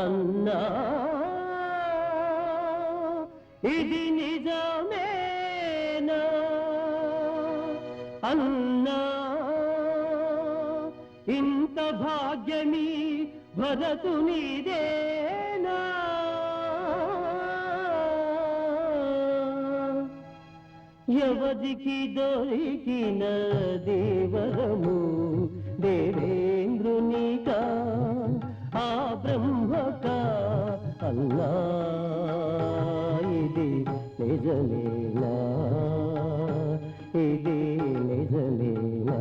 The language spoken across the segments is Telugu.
అన్నా ఇది నిజమేనా అన్నా ఇంత భాగ్యమీ భరతునిదేనా ఎవరికి దొరికిన దేవరము దేవేంద్రునికా ఆ బ్రహ్మకా అన్నా ఇది నిజమేనా ఇది నిజమేనా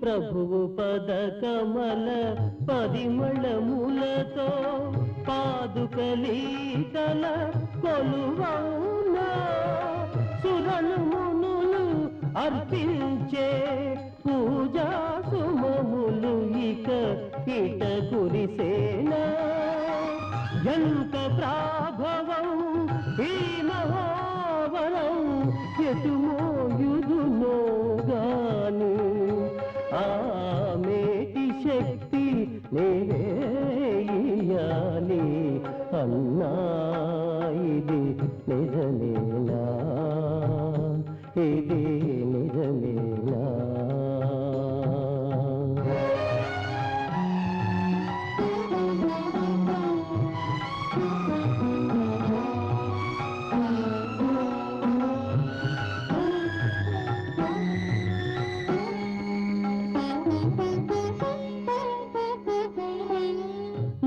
ప్రభువు పద కమల పరిమళములతో పాదుకలీతల కొలువౌనా సురలు మునులు అర్పించే పూజా సుమములు ఇక ఇట కురిసేనా ఎంత ప్రాభవం ఈ మహోవరం ఎటు మోయుదునో గాని ఆ మేటి శక్తి నేయాలి అన్నా ఇది నిజమేనా ఇది నిజమేనా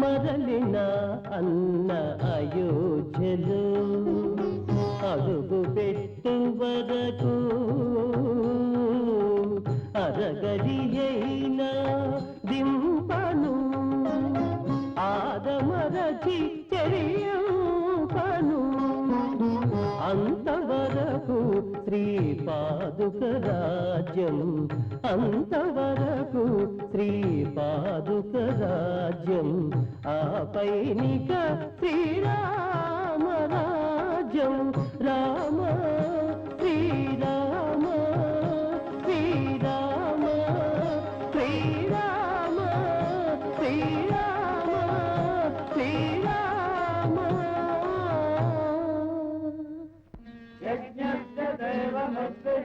మరలిన అన్న అయోధ్యలో అడుగు పెట్టు వరకు అరగడియైనా దింపను ఆదమరచి చెరియను అంతవరకు శ్రీపాదుక రాజ్యం అంతవరకు శ్రీపాదుక రాజ్యం ఆపైనిక శ్రీరామ రాజ్యం రామ శ్రీరామ శ్రీరామ శ్రీరామ శ్రీరామ శ్రీరామ యజ్ఞస్య దేవమస్య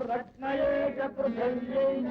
రత్నయే చ పృథివ్యై